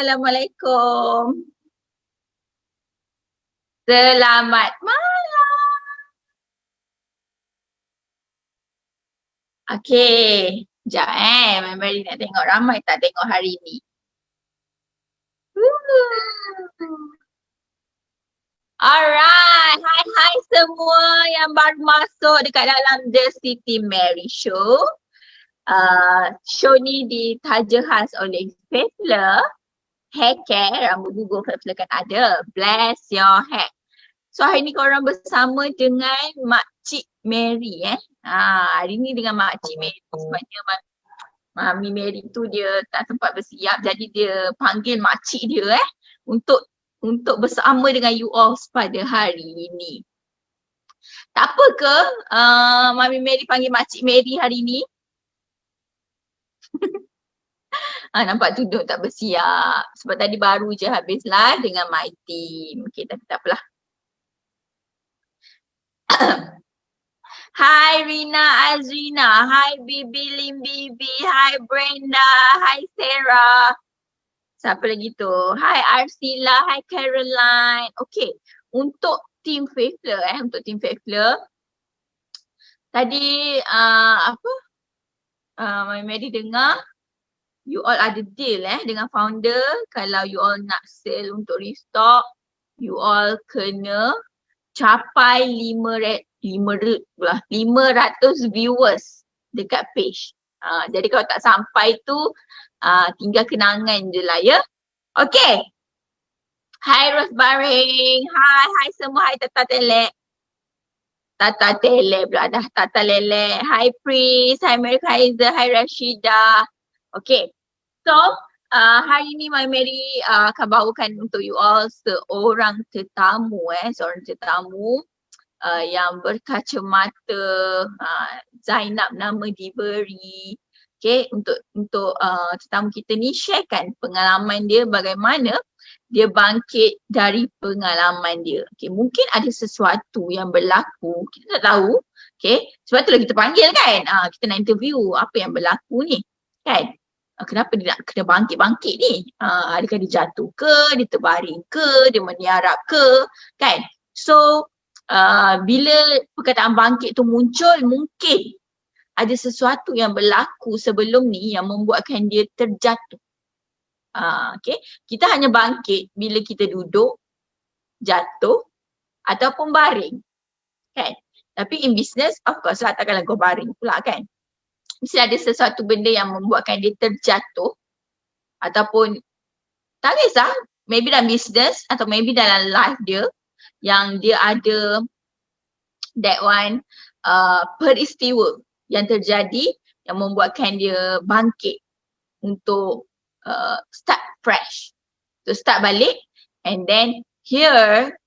Assalamualaikum. Selamat malam. Okey, sekejap Mary nak tengok ramai tak tengok hari ni. Alright, hai semua yang baru masuk dekat dalam The Siti Mary Show. Show ni ditaja khas oleh Fefla Hair Care, rambut gugur Fefla kan ada. Bless your hair. So hari ni korang bersama dengan Makcik Mary hari ni dengan Makcik Mary sebabnya Mami Mary tu dia tak sempat bersiap jadi dia panggil makcik dia untuk bersama dengan you all pada hari ini. Tak apa ke Mami Mary panggil Makcik Mary hari ni? Nampak tudung tak bersiap sebab tadi baru je habis live dengan my team. Okay, tapi tak apalah. Hai Rina Azrina, hai Bibi Lim Bibi, hai Brenda, hai Sarah. Siapa lagi tu? Hai Arsila, hai Caroline. Okay, untuk team Fefla untuk team Fefla. Tadi Mami Mary dengar you all ada deal dengan founder. Kalau you all nak sell untuk restock, you all kena capai 500 viewers dekat page. Jadi kalau tak sampai tu tinggal kenangan je lah ya. Okay. Hai Rosbaring. Hai semua. Hai Tata Telek. Tata Telek pula dah. Tata Lelek. Hai Pris. Hai Mary Kaiser. Hai Rashida. Okay. So hari ni My Mary akan bawakan untuk you all seorang tetamu yang berkacamata. Zainab nama diberi. Okay, untuk tetamu kita ni sharekan pengalaman dia bagaimana dia bangkit dari pengalaman dia. Okay, mungkin ada sesuatu yang berlaku, kita tak tahu. Okay, sebab itulah kita panggil kan. Kita nak interview apa yang berlaku ni kan. Kenapa dia nak kena bangkit-bangkit ni? Adakah dia jatuh ke, dia terbaring ke, dia meniarap ke kan. So bila perkataan bangkit tu muncul, mungkin ada sesuatu yang berlaku sebelum ni yang membuatkan dia terjatuh. Okay. Kita hanya bangkit bila kita duduk, jatuh ataupun baring. Kan? Tapi in business, of course lah takkanlah kau baring pula kan. Mesti ada sesuatu benda yang membuatkan dia terjatuh ataupun tak kisah, maybe dalam business atau maybe dalam life dia yang dia ada that one peristiwa yang terjadi yang membuatkan dia bangkit untuk start fresh. To start balik and then here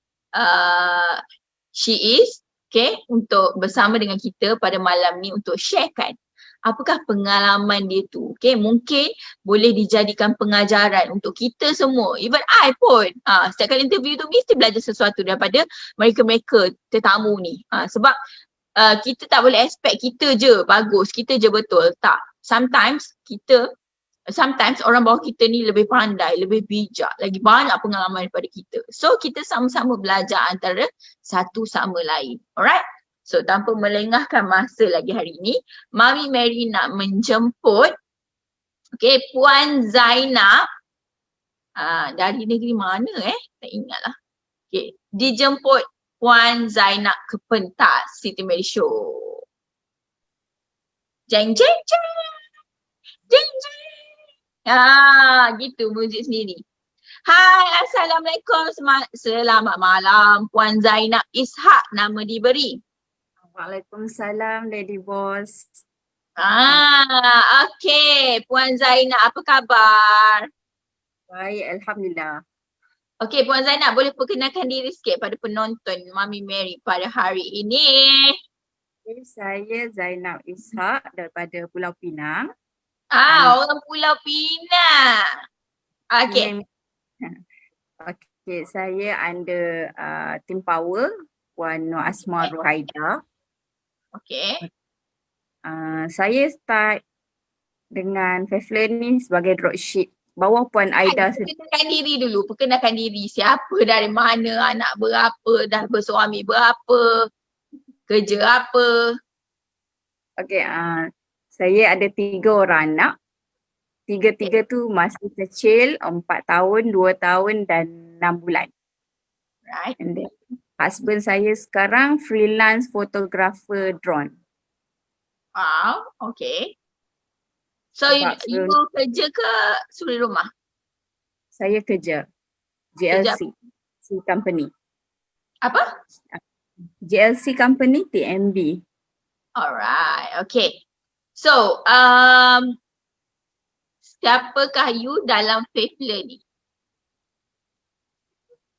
she is untuk bersama dengan kita pada malam ni untuk sharekan apakah pengalaman dia tu. Okay, mungkin boleh dijadikan pengajaran untuk kita semua. Even I pun setiap kali interview tu mesti belajar sesuatu daripada mereka-mereka tetamu ni. Sebab kita tak boleh expect kita je bagus, kita je betul. Tak. Sometimes orang bawah kita ni lebih pandai, lebih bijak, lagi banyak pengalaman daripada kita. So kita sama-sama belajar antara satu sama lain. Alright? So tanpa melengahkan masa lagi hari ni, Mami Mary nak menjemput Puan Zainab dari negeri mana tak ingat lah. Dijemput Puan Zainab ke pentas Siti Mary Show. Jeng jeng jeng. Jeng jeng. Gitu muzik sendiri. Hai, Assalamualaikum. Selamat malam. Puan Zainab Ishak nama diberi. Waalaikumsalam Lady Boss. Okay. Puan Zainab apa khabar? Baik, Alhamdulillah. Okay, Puan Zainab boleh perkenalkan diri sikit pada penonton Mami Mary pada hari ini. Saya Zainab Ishak daripada Pulau Pinang. Orang Pulau Pinang. Okay. Okay, saya under Team Power Puan Nur Asma Ruhaida. Okay. Saya start dengan Fefla ni sebagai dropship bawah Puan Aida sendiri. Perkenalkan diri dulu, perkenalkan diri. Siapa, dari mana, anak berapa, dah bersuami berapa, kerja apa. Okey, saya ada 3 orang anak. Tiga-tiga tu masih kecil, 4 tahun, 2 tahun dan 6 bulan. Right. And then husband saya sekarang freelance photographer drone. Wow, okay. So Sebab you kerja ke suri rumah? saya kerja GLC company. Apa? GLC company TMB. Alright, okay. So, siapakah you dalam Faithler ni?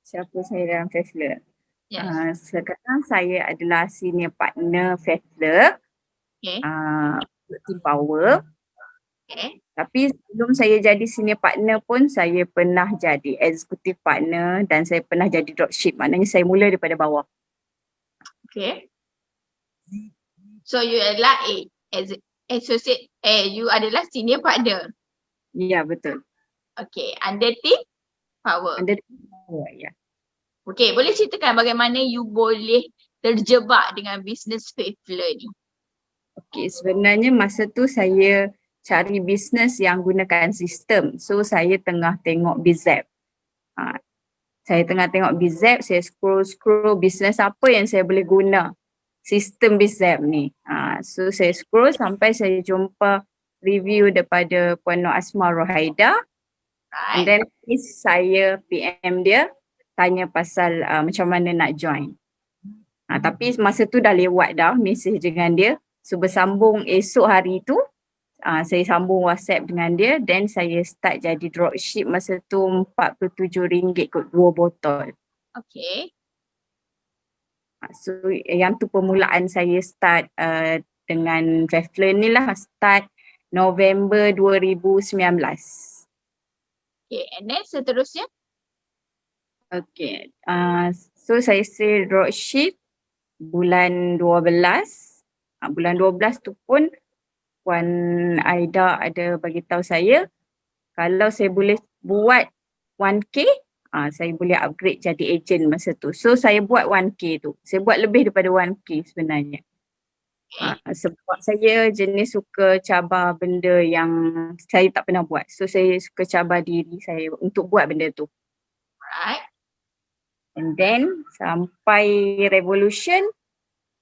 Siapa saya dalam Faithler? Yes. Sekarang saya adalah senior partner Faithler. Okay. Team Power. Okay. Tapi sebelum saya jadi senior partner pun saya pernah jadi executive partner dan saya pernah jadi dropship. Maknanya saya mula daripada bawah. Okay. So you adalah associate, you adalah senior partner. Ya, betul. Okay, under Team Power. Under Team Power, ya. Okay, boleh ceritakan bagaimana you boleh terjebak dengan bisnes Faithler ni? Okay, sebenarnya masa tu saya cari bisnes yang gunakan sistem. So saya tengah tengok BZAP. Saya tengah tengok BZAP, saya scroll bisnes apa yang saya boleh guna sistem BZAP ni. So saya scroll sampai saya jumpa review daripada Puan Nur Asmah Rohaida. And then saya PM dia tanya pasal macam mana nak join. Tapi masa tu dah lewat dah mesej dengan dia. So bersambung esok hari tu saya sambung WhatsApp dengan dia, then saya start jadi dropship masa tu RM47 kot 2 botol. Okay. So yang tu permulaan saya start dengan Faithler ni lah, start November 2019. Okay, and then seterusnya? Okay, so saya stay dropship bulan 12. Bulan 12 tu pun Puan Aida ada bagi tahu saya kalau saya boleh buat 1K, saya boleh upgrade jadi ejen masa tu. So saya buat 1K tu. Saya buat lebih daripada 1K sebenarnya. Sebab saya jenis suka cabar benda yang saya tak pernah buat. So saya suka cabar diri saya untuk buat benda tu. Alright. And then sampai Revolution,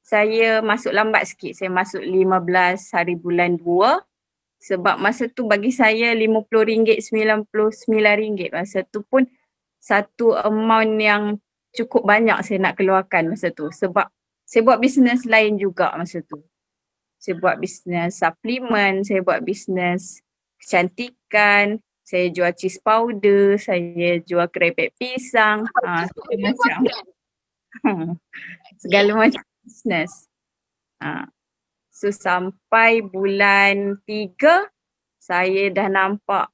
saya masuk lambat sikit. Saya masuk 15 hari bulan 2. Sebab masa tu bagi saya RM50, RM99. Masa tu pun satu amount yang cukup banyak saya nak keluarkan masa tu. Sebab saya buat bisnes lain juga masa tu. Saya buat bisnes suplemen, saya buat bisnes kecantikan, saya jual cheese powder, saya jual kerepek pisang. Segala macam bisnes. So sampai bulan 3 saya dah nampak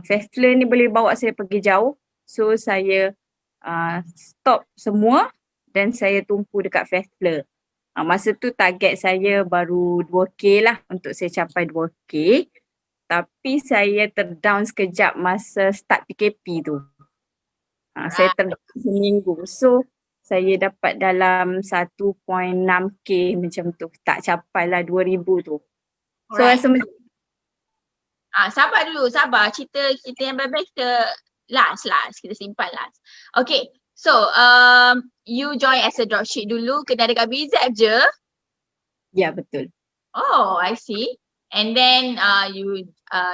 Faithler ni boleh bawa saya pergi jauh. So saya stop semua dan saya tumpu dekat Faithler. Masa tu target saya baru 2K lah untuk saya capai 2K. Tapi saya terdown sekejap masa start PKP tu. Saya terdown seminggu. So saya dapat dalam 1.6K macam tu. Tak capai lah 2,000 tu. So rasa macam sabar dulu, sabar. Cerita yang baik-baik kita last. Kita simpan last. Okay, so you join as a dropship dulu, kena dekat BZAP je? Ya, betul. Oh, I see. And then you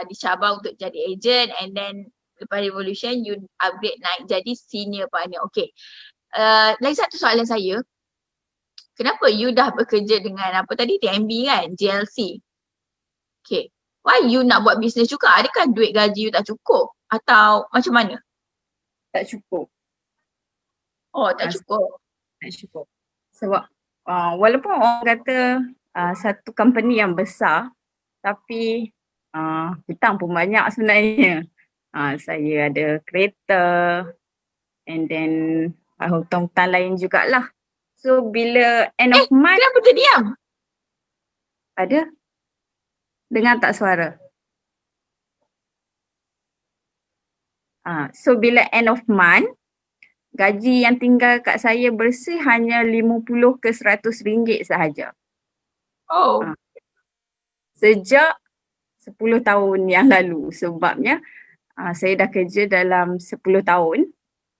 dicabar untuk jadi agent, and then lepas Revolution you upgrade naik jadi senior partner. Okay. Lagi satu soalan saya. Kenapa you dah bekerja dengan apa tadi, TMB kan, GLC? Okay. Why you nak buat bisnes juga? Adakah duit gaji you tak cukup? Atau macam mana? Tak cukup. Oh, tak cukup. Tak cukup. Sebab walaupun orang kata satu company yang besar, tapi hutang pun banyak sebenarnya. Saya ada kereta, and then hutang-hutang lain jugalah. So bila end of month. Kenapa terdiam? Ada? Dengar tak suara? So bila end of month, gaji yang tinggal kat saya bersih hanya 50 ke 100 ringgit sahaja. Oh, Sejak 10 tahun yang lalu, sebabnya saya dah kerja dalam 10 tahun.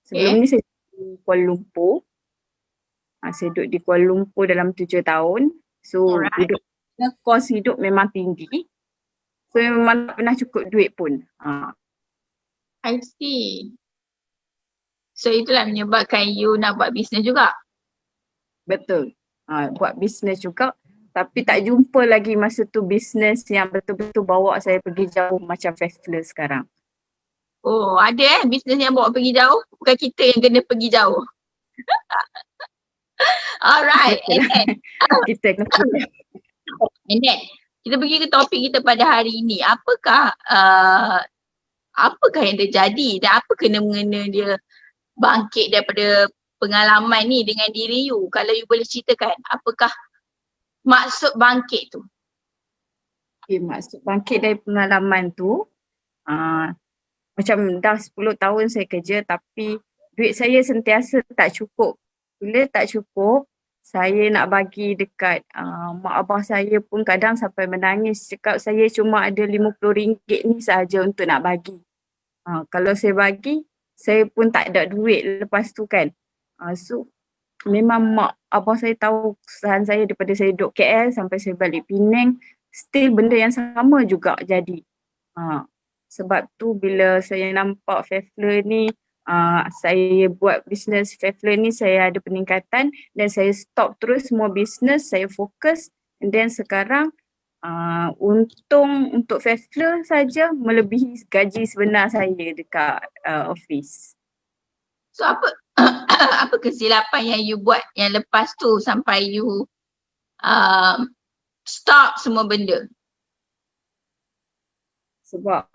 Sebelum ni saya di Kuala Lumpur. Saya duduk di Kuala Lumpur dalam 7 tahun. So alright. kos hidup memang tinggi. So memang tak pernah cukup duit pun. I see. So itulah menyebabkan you nak buat bisnes juga. Betul. Buat bisnes juga. Tapi tak jumpa lagi masa tu bisnes yang betul-betul bawa saya pergi jauh macam Fastler sekarang. Oh, ada bisnes yang bawa pergi jauh. Bukan kita yang kena pergi jauh. Alright. Betul. Kita kena pergi. And then, kita pergi ke topik kita pada hari ini. Apakah yang terjadi dan apa kena-mengena dia bangkit daripada pengalaman ni dengan diri you? Kalau you boleh ceritakan, apakah maksud bangkit tu? Okay, maksud bangkit dari pengalaman tu, macam dah 10 tahun saya kerja tapi duit saya sentiasa tak cukup. Bila tak cukup, saya nak bagi dekat mak abah saya pun kadang sampai menangis. Cakap saya cuma ada RM50 ni sahaja untuk nak bagi. Kalau saya bagi, saya pun tak ada duit lepas tu kan. So memang mak abah saya tahu kesusahan saya daripada saya duduk KL sampai saya balik Penang. Still benda yang sama juga jadi. Sebab tu bila saya nampak Fastler ni, saya buat bisnes Fastler ni, saya ada peningkatan dan saya stop terus semua bisnes, saya fokus. And then sekarang untung untuk Fastler saja melebihi gaji sebenar saya dekat office. So apa kesilapan yang you buat yang lepas tu sampai you stop semua benda? Sebab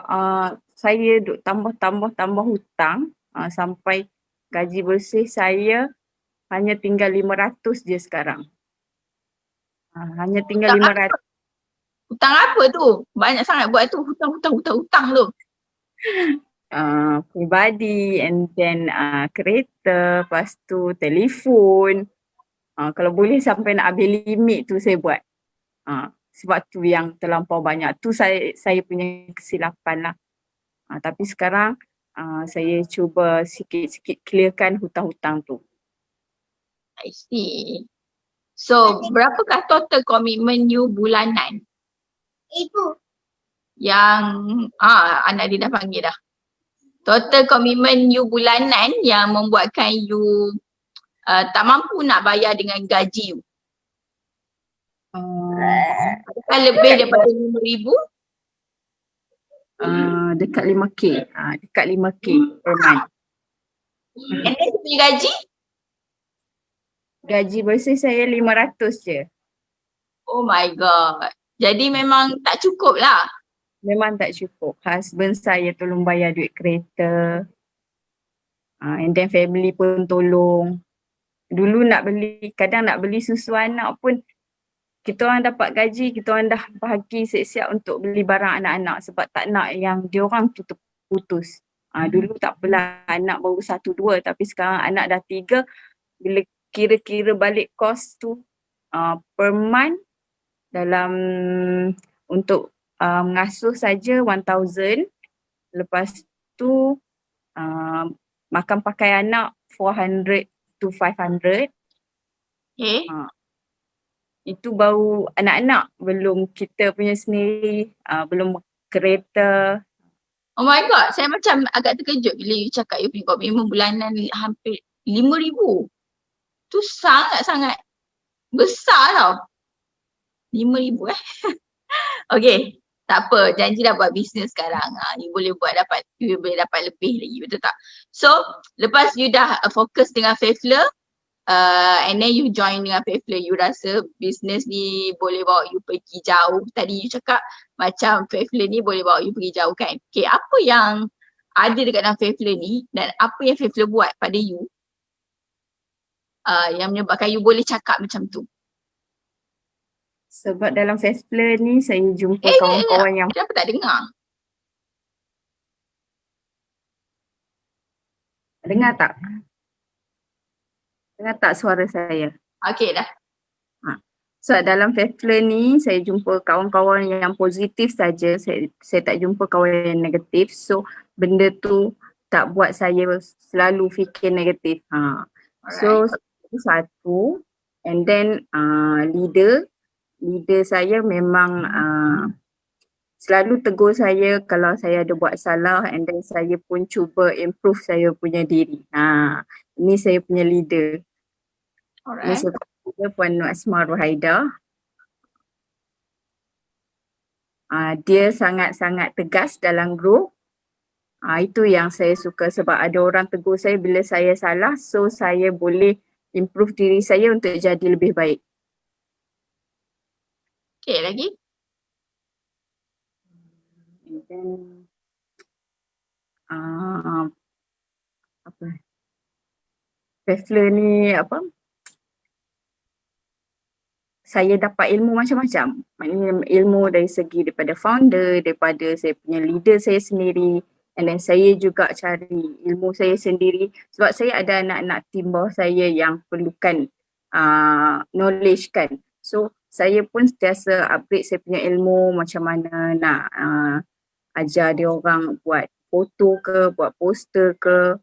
saya duk tambah hutang sampai gaji bersih saya hanya tinggal 500 je sekarang. Hanya tinggal 500. Hutang apa tu? Banyak sangat buat tu, hutang tu. Peribadi and then kereta, lepas tu telefon. Kalau boleh sampai nak habis limit tu saya buat. Sebab tu yang terlampau banyak. Tu saya punya kesilapan lah. Tapi sekarang saya cuba sikit-sikit clearkan hutang-hutang tu. I see. So, berapakah total commitment you bulanan? Yang anak dia dah panggil dah. Total commitment you bulanan yang membuatkan you tak mampu nak bayar dengan gaji you. Adakah lebih daripada RM5,000? Dekat 5K. Dekat 5K per month. And then you punya gaji? Gaji bersih saya 500 je. Oh my god. Jadi memang tak cukup lah. Memang tak cukup. Husband saya tolong bayar duit kereta. And then family pun tolong. Dulu kadang nak beli susu anak pun kita orang dapat gaji, kita orang dah bahagi siap-siap untuk beli barang anak-anak sebab tak nak yang diorang tu terputus. Dulu tak apalah anak baru 1-2 tapi sekarang anak dah 3. Bila kira-kira balik kos tu per month dalam untuk mengasuh saja 1,000. Lepas tu makan pakai anak 400 to 500. Okay. Itu baru anak-anak, belum kita punya sendiri, belum kereta. Oh my god, saya macam agak terkejut bila you cakap you punya komitmen bulanan hampir RM5,000. Tu sangat-sangat besar tau. RM5,000 Okay, tak apa, janjilah buat bisnes sekarang. You boleh dapat lebih lagi, betul tak? So, lepas you dah fokus dengan Fastler, and then you join dengan Fastler, you rasa bisnes ni boleh bawa you pergi jauh. Tadi you cakap macam Fastler ni boleh bawa you pergi jauh kan? Okay, apa yang ada dekat dalam Fastler ni dan apa yang Fastler buat pada you yang menyebabkan you boleh cakap macam tu? Sebab dalam Fastler ni saya jumpa kawan-kawan yang... Kenapa tak dengar? Dengar tak? Dengar tak suara saya? Okay dah. So dalam Faithful ni saya jumpa kawan-kawan yang positif saja. Saya tak jumpa kawan yang negatif. So benda tu tak buat saya selalu fikir negatif. So itu satu. And then leader saya memang selalu tegur saya kalau saya ada buat salah, and then saya pun cuba improve saya punya diri. Ini saya punya leader. Ini Alright. saya punya leader Puan Nur Asma Ruhaida. Dia sangat-sangat tegas dalam group. Itu yang saya suka sebab ada orang tegur saya bila saya salah, so saya boleh improve diri saya untuk jadi lebih baik. Okay, lagi? And then, apa? Faithful ni apa? Saya dapat ilmu macam-macam. Maknanya ilmu dari segi daripada founder, daripada saya punya leader saya sendiri, and then saya juga cari ilmu saya sendiri sebab saya ada anak-anak tim bawah saya yang perlukan knowledge kan. So saya pun sentiasa upgrade saya punya ilmu macam mana nak ajar dia orang buat foto ke, buat poster ke.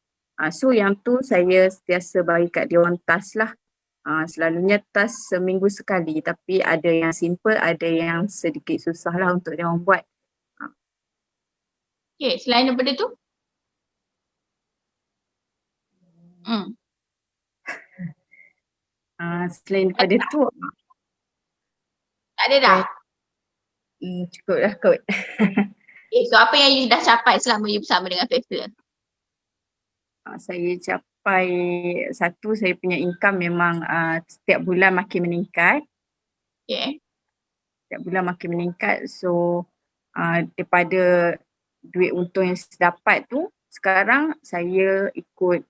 So yang tu saya sentiasa bagi kat dia orang task lah. Selalunya task seminggu sekali, tapi ada yang simple, ada yang sedikit susah lah untuk dia orang buat. Okay, selain daripada tu? Selain daripada tu, Tak ada dah? cukup lah kot. Okay, so apa yang you dah capai selama you bersama dengan Faithful? Saya capai satu, saya punya income memang setiap bulan makin meningkat. Okay. Setiap bulan makin meningkat. So daripada duit untung yang saya dapat tu, sekarang saya ikut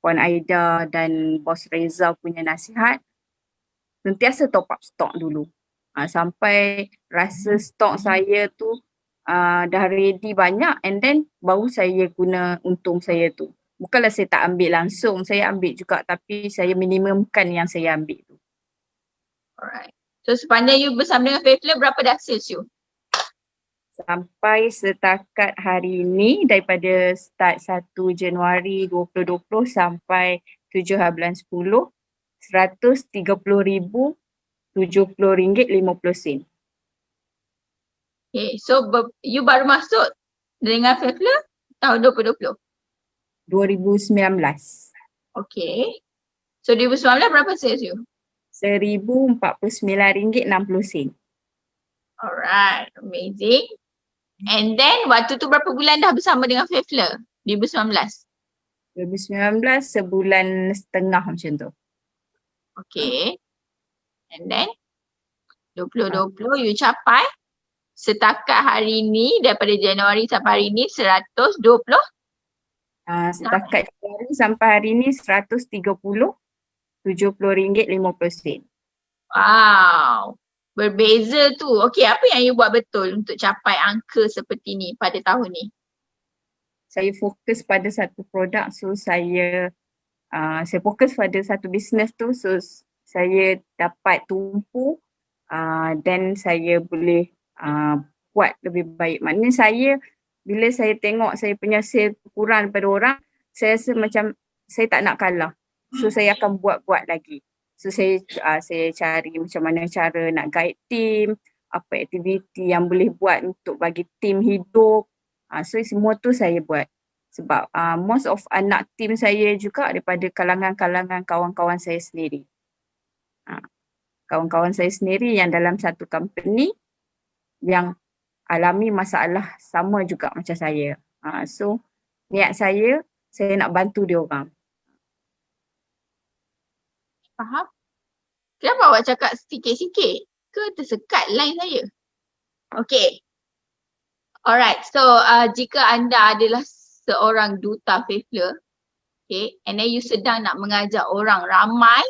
Puan Aida dan Bos Reza punya nasihat, sentiasa top up stok dulu. Sampai rasa stok saya tu dah ready banyak, and then baru saya guna untung saya tu. Bukanlah saya tak ambil langsung, saya ambil juga, tapi saya minimumkan yang saya ambil tu. Alright. So sepanjang you bersama dengan Faithful, berapa dah sales you? Sampai setakat hari ini, daripada start 1 Januari 2020 sampai 7/10, RM130,070.50. Okay, so you baru masuk dengan Faithful tahun 2020? 2019. Okay. So 2019 berapa sales you? RM1,049.60. Alright, amazing. And then waktu tu berapa bulan dah bersama dengan Faithful? 2019? 2019 sebulan setengah macam tu. Okay. And then 2020 you capai setakat hari ni, daripada Januari sampai hari ni 120? Setakat Januari sampai hari ni RM130.70.50. Wow. Berbeza tu. Okay, apa yang you buat betul untuk capai angka seperti ni pada tahun ni? Saya fokus pada satu produk, so saya fokus pada satu bisnes tu, so saya dapat tumpu dan saya boleh buat lebih baik. Maknanya bila saya tengok saya punya sale kurang daripada orang, saya rasa macam saya tak nak kalah. So saya akan buat lagi. So saya cari macam mana cara nak guide team, apa aktiviti yang boleh buat untuk bagi team hidup. So semua tu saya buat. Sebab most of anak team saya juga daripada kalangan-kalangan kawan-kawan saya sendiri. Kawan-kawan saya sendiri yang dalam satu company yang alami masalah sama juga macam saya. So niat saya nak bantu dia orang. Faham? Kenapa awak cakap sikit-sikit? Ke tersekat line saya? Okay. Alright, so jika anda adalah seorang duta Faithful, okay, and then you sedang nak mengajak orang ramai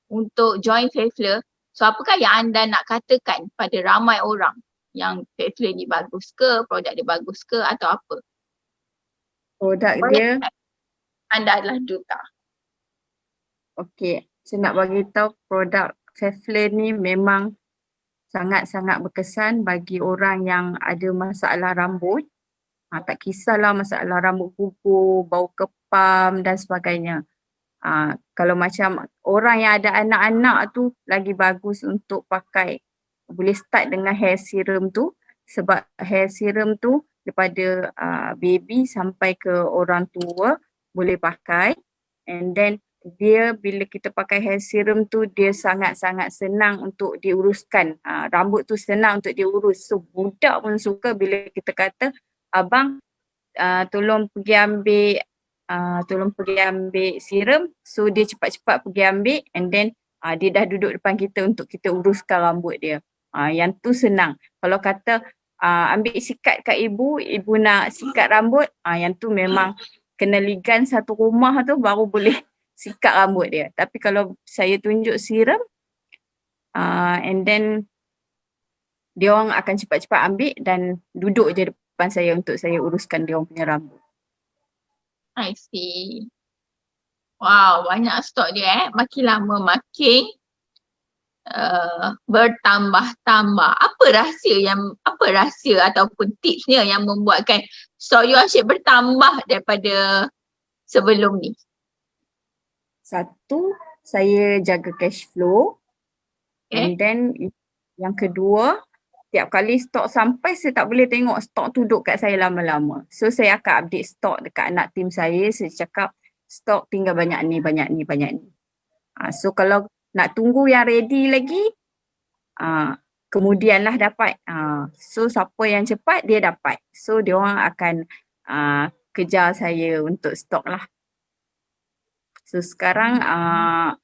untuk join Faithful, so apakah yang anda nak katakan pada ramai orang yang Faithful ni bagus ke, produk dia bagus ke atau apa? Produk dia Anda adalah duta. Okey, saya nak bagi tahu produk Ceflane ni memang sangat-sangat berkesan bagi orang yang ada masalah rambut. Tak kisahlah masalah rambut gugur, bau kepam dan sebagainya. Kalau macam orang yang ada anak-anak tu lagi bagus untuk pakai. Boleh start dengan hair serum tu sebab hair serum tu daripada baby sampai ke orang tua boleh pakai, and then dia bila kita pakai hair serum tu dia sangat-sangat senang untuk diuruskan. Rambut tu senang untuk diurus. So budak pun suka bila kita kata abang tolong pergi ambil serum, so dia cepat-cepat pergi ambil and then dia dah duduk depan kita untuk kita uruskan rambut dia. Yang tu senang. Kalau kata ambil sikat kat ibu nak sikat rambut, yang tu memang kena ligan satu rumah tu baru boleh sikat rambut dia. Tapi kalau saya tunjuk serum, and then dia orang akan cepat-cepat ambil dan duduk je depan saya untuk saya uruskan dia orang punya rambut. I see. Wow, banyak stok dia makin lama makin bertambah-tambah. Apa rahsia ataupun tipsnya yang membuatkan stok you asyik bertambah daripada sebelum ni? Satu, saya jaga cash flow. And Okay. then yang kedua, tiap kali stok sampai saya tak boleh tengok stok tu duduk kat saya lama-lama. So saya akan update stok dekat anak tim saya cakap stok tinggal banyak ni. So kalau nak tunggu yang ready lagi, kemudianlah dapat. So siapa yang cepat dia dapat. So dia orang akan kejar saya untuk stok lah. So sekarang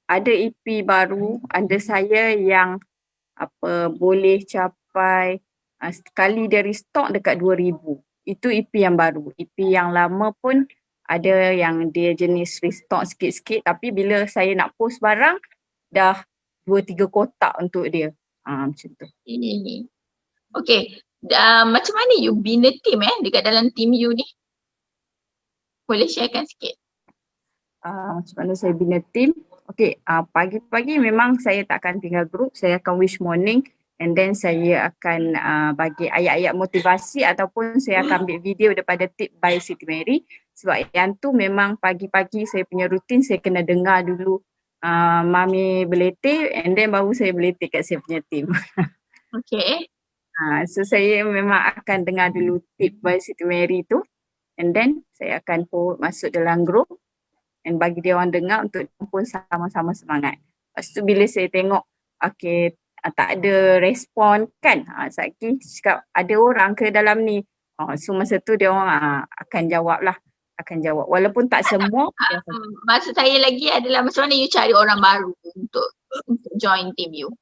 ada EP baru, ada saya yang boleh capai sekali dari stok dekat 2,000. Itu EP yang baru. EP yang lama pun ada yang dia jenis restock sikit-sikit, tapi bila saya nak post barang dah 2-3 kotak untuk dia. Macam tu. Okay. Macam mana you bina team dekat dalam team you ni? Boleh sharekan sikit? Macam mana saya bina team? Okay, pagi-pagi memang saya tak akan tinggal group, saya akan wish morning and then saya akan bagi ayat-ayat motivasi ataupun saya akan ambil video daripada Tip by Siti Mary, sebab yang tu memang pagi-pagi saya punya rutin, saya kena dengar dulu Mami berletih and then baru saya berletih kat saya punya team. Okay. So saya memang akan dengar dulu Tip by Siti Mary tu and then saya akan masuk dalam group and bagi dia orang dengar untuk pun sama-sama semangat. Lepas tu bila saya tengok okay, tak ada respon kan, Saki cakap ada orang ke dalam ni. So masa tu dia orang akan jawab lah. Walaupun tak semua. Maksud saya lagi adalah macam mana you cari orang baru untuk join team you?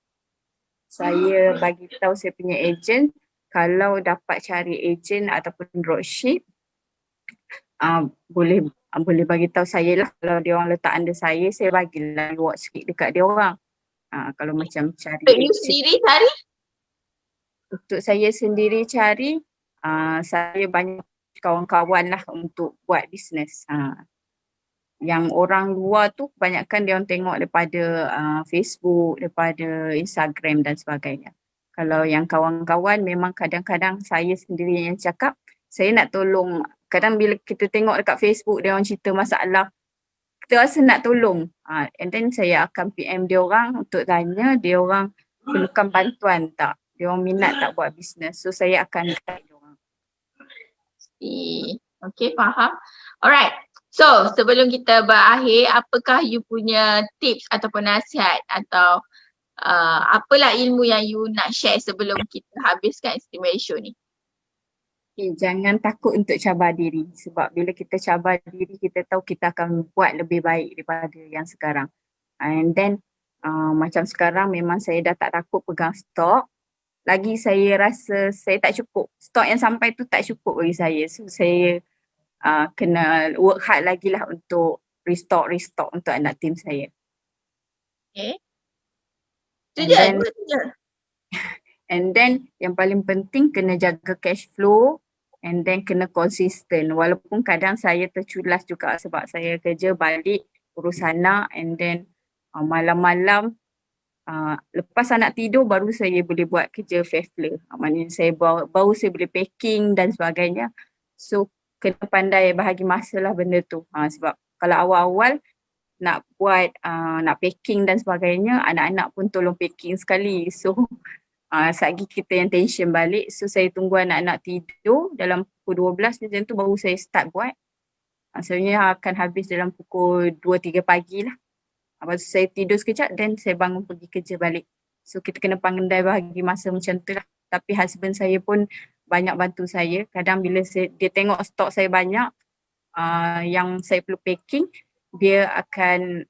Saya bagi tahu saya punya agent, kalau dapat cari agent ataupun dropship, boleh bagi tahu saya lah. Kalau dia orang letak under saya bagilah reward sikit dekat dia orang. Kalau macam cari Untuk you sendiri cari? Untuk saya sendiri cari, saya banyak kawan-kawan lah untuk buat bisnes. Yang orang luar tu kebanyakan dia orang tengok daripada Facebook, daripada Instagram dan sebagainya. Kalau yang kawan-kawan memang kadang-kadang saya sendiri yang cakap, saya nak tolong. Kadang bila kita tengok dekat Facebook dia orang cerita masalah, kita rasa nak tolong. And then saya akan PM dia orang untuk tanya dia orang perlukan bantuan tak, dia orang minat tak buat bisnes. So saya akan guide dia orang. Okay, faham. Alright. So sebelum kita berakhir, apakah you punya tips ataupun nasihat atau apalah ilmu yang you nak share sebelum kita habiskan Istimewa Show ni? Okay, jangan takut untuk cabar diri, sebab bila kita cabar diri kita tahu kita akan buat lebih baik daripada yang sekarang. And then macam sekarang memang saya dah tak takut pegang stok. Lagi saya rasa saya tak cukup. Stok yang sampai tu tak cukup bagi saya. So saya kena work hard lagi lah untuk restock untuk anak tim saya. Okay. Itu je. And then yang paling penting kena jaga cash flow and then kena konsisten. Walaupun kadang saya terculas juga sebab saya kerja balik urus anak, and then malam-malam lepas anak tidur baru saya boleh buat kerja Fafler. Maknanya saya baru saya boleh packing dan sebagainya. So kena pandai bahagi masa lah benda tu. Sebab kalau awal-awal nak buat nak packing dan sebagainya, anak-anak pun tolong packing sekali. So satgi kita yang tension balik, so saya tunggu anak-anak tidur dalam pukul 12 macam tu baru saya start buat. Sebenarnya akan habis dalam pukul 2-3 pagi lah. Lepas tu saya tidur sekejap, then saya bangun pergi kerja balik. So kita kena pandai bahagi masa macam tu lah. Tapi husband saya pun banyak bantu saya. Kadang bila dia tengok stok saya banyak, yang saya perlu packing, dia akan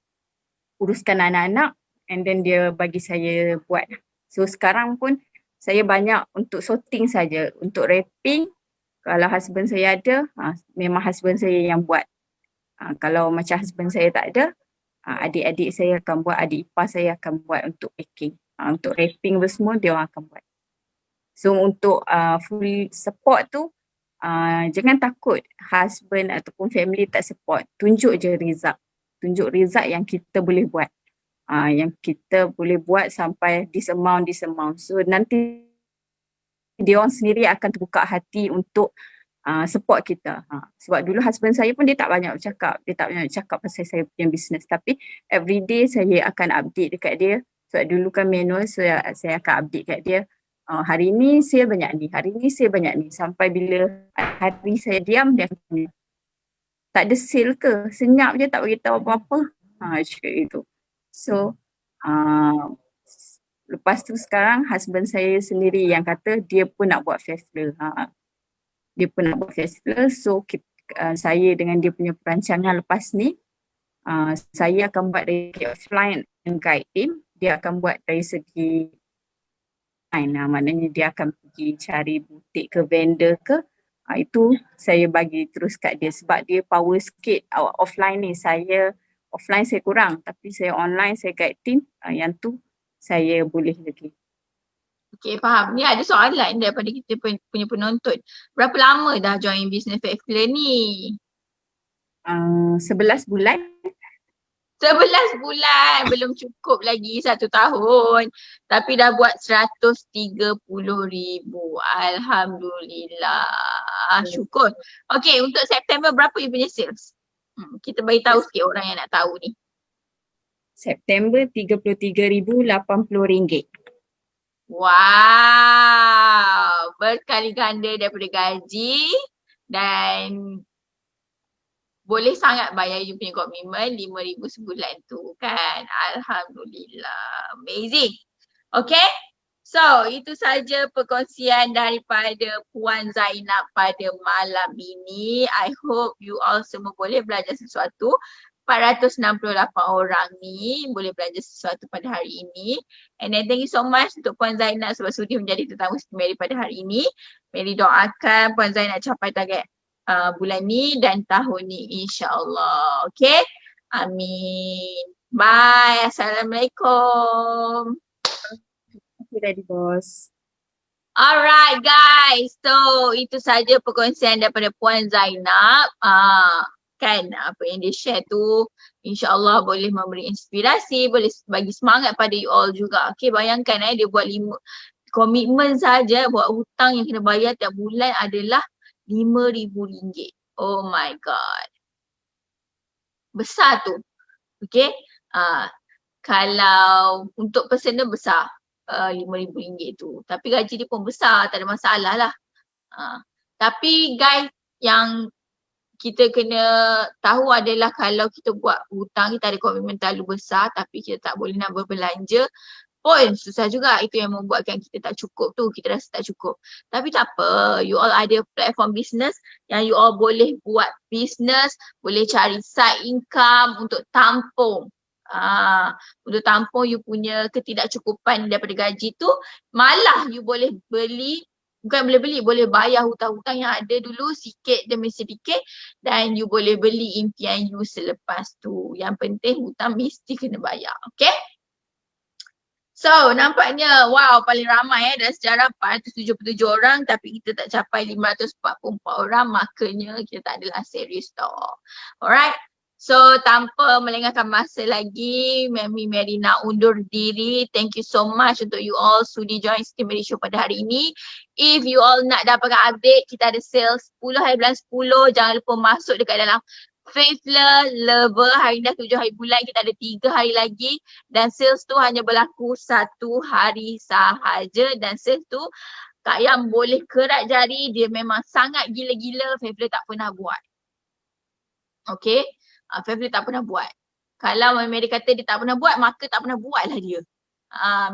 uruskan anak-anak and then dia bagi saya buat. So sekarang pun saya banyak untuk sorting saja. Untuk wrapping, kalau husband saya ada, memang husband saya yang buat. Kalau macam husband saya tak ada, adik-adik saya akan buat, adik ipar saya akan buat untuk packing. Untuk wrapping semua dia orang akan buat. So untuk full support tu, jangan takut husband ataupun family tak support. Tunjuk je result. Tunjuk result yang kita boleh buat. Yang kita boleh buat sampai this amount. So nanti dia orang sendiri akan terbuka hati untuk support kita. Sebab dulu husband saya pun dia tak banyak bercakap. Dia tak banyak bercakap pasal saya punya business. Tapi everyday saya akan update dekat dia. Sebab dulu kan manual, so saya akan update kat dia. Hari ni sale banyak ni, hari ni sale banyak ni. Sampai bila hari saya diam, dia akan tanya, tak ada sale ke? Senyap je tak beritahu apa-apa. Cakap gitu. So lepas tu sekarang husband saya sendiri yang kata dia pun nak buat Fafler. Dia pun nak buat Fafler. So saya dengan dia punya perancangan lepas ni, saya akan buat dari offline and guide him. Dia akan buat dari segi online. Maknanya dia akan pergi cari butik ke vendor ke. Itu saya bagi terus kat dia sebab dia power sikit offline ni. Offline saya kurang, tapi saya online, saya guide team, yang tu saya boleh lagi. Okay, faham. Ni ada soalan daripada kita punya penonton. Berapa lama dah join business Fafler ni? 11 bulan. 11 bulan, belum cukup lagi 1 tahun. Tapi dah buat 130,000. Alhamdulillah. Syukur. Okay, untuk September berapa you punya sales? Kita bagi tahu sikit orang yang nak tahu ni. September RM33,080. Wow, berkali ganda daripada gaji dan boleh sangat bayar you punya komitmen 5,000 sebulan tu kan. Alhamdulillah. Amazing. Okay. So itu saja perkongsian daripada Puan Zainab pada malam ini. I hope you all semua boleh belajar sesuatu. 468 orang ni boleh belajar sesuatu pada hari ini. And then thank you so much untuk Puan Zainab sebab sudi menjadi tetamu istimewa pada hari ini. Mari doakan Puan Zainab capai target bulan ni dan tahun ni insyaAllah. Okay. Amin. Bye. Assalamualaikum. Ready, boss. Alright guys. So itu saja perkongsian daripada Puan Zainab. Kan apa yang dia share tu insyaAllah boleh memberi inspirasi, boleh bagi semangat pada you all juga. Okay, bayangkan dia buat 5 komitmen saja, buat hutang yang kena bayar tiap bulan adalah RM5,000. Oh my god. Besar tu. Okay. Kalau untuk personal besar RM5,000 tu. Tapi gaji dia pun besar, tak ada masalah lah. Tapi guys, yang kita kena tahu adalah kalau kita buat hutang, kita ada komitmen terlalu besar tapi kita tak boleh nak berbelanja pun susah juga. Itu yang membuatkan kita tak cukup tu, kita rasa tak cukup. Tapi tak apa, you all ada platform business yang you all boleh buat business, boleh cari side income untuk tampung. Untuk tampung you punya ketidakcukupan daripada gaji tu, malah you boleh beli, bukan boleh beli, boleh bayar hutang-hutang yang ada dulu sikit demi sedikit dan you boleh beli impian you selepas tu. Yang penting hutang mesti kena bayar, okay? So nampaknya wow paling ramai dalam sejarah 477 orang tapi kita tak capai 544 orang, makanya kita tak adalah serius tau. Alright. So tanpa melengahkan masa lagi, Mami Mary nak undur diri. Thank you so much untuk you all sudi join Siti Mary Show pada hari ini. If you all nak dapatkan update, kita ada sale 10 hari bulan 10. Jangan lupa masuk dekat dalam Faithful Lover. Hari dah 7 hari bulan, kita ada 3 hari lagi. Dan sales tu hanya berlaku 1 hari sahaja. Dan sales tu Kak Yang boleh kerat jari, dia memang sangat gila-gila. Faithful tak pernah buat. Okay, Faithful tak pernah buat. Kalau Mary kata dia tak pernah buat, maka tak pernah buat lah dia.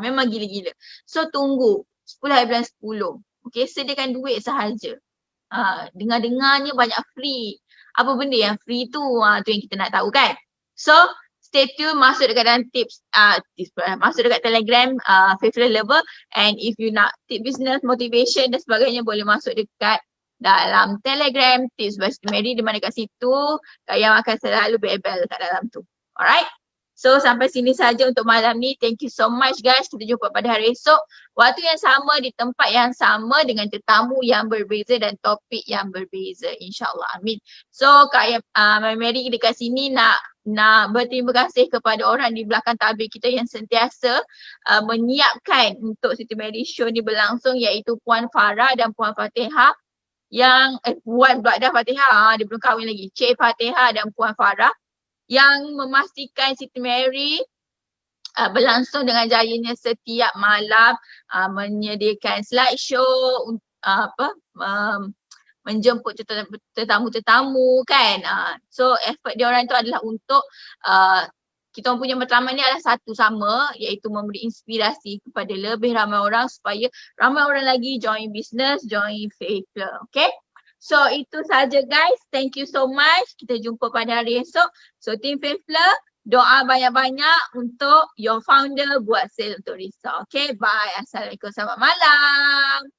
Memang gila-gila. So tunggu 10 hari bulan 10. Okay, sediakan duit sahaja. Dengar-dengarnya banyak free. Apa benda yang free tu? Tu yang kita nak tahu kan. So stay tune, masuk dekat dalam tips masuk dekat Telegram Faithful Lover, and if you nak tip business, motivation dan sebagainya, boleh masuk dekat dalam Telegram Tips by Siti Mary, di mana kat situ Kak Yang akan selalu bebel kat dalam tu. Alright. So sampai sini saja untuk malam ni. Thank you so much guys. Kita jumpa pada hari esok. Waktu yang sama, di tempat yang sama, dengan tetamu yang berbeza dan topik yang berbeza. InsyaAllah. Amin. So Kak Mary dekat sini nak berterima kasih kepada orang di belakang tabir kita yang sentiasa menyiapkan untuk Siti Mary Show ni berlangsung, iaitu Puan Farah dan Puan Fatihah. Puan pula dah Fatihah. Dia belum kahwin lagi. Cik Fatihah dan Puan Farah, yang memastikan Siti Mary berlangsung dengan jayanya setiap malam, menyediakan slideshow, menjemput tetamu-tetamu kan. So effort dia orang tu adalah untuk kita punya matlamat ni adalah satu sama, iaitu memberi inspirasi kepada lebih ramai orang supaya ramai orang lagi join business, join Faithful. Okay. So itu saja guys. Thank you so much. Kita jumpa pada hari esok. So Team Faithful, doa banyak-banyak untuk your founder buat sale untuk Risa. Okay, bye. Assalamualaikum. Selamat malam.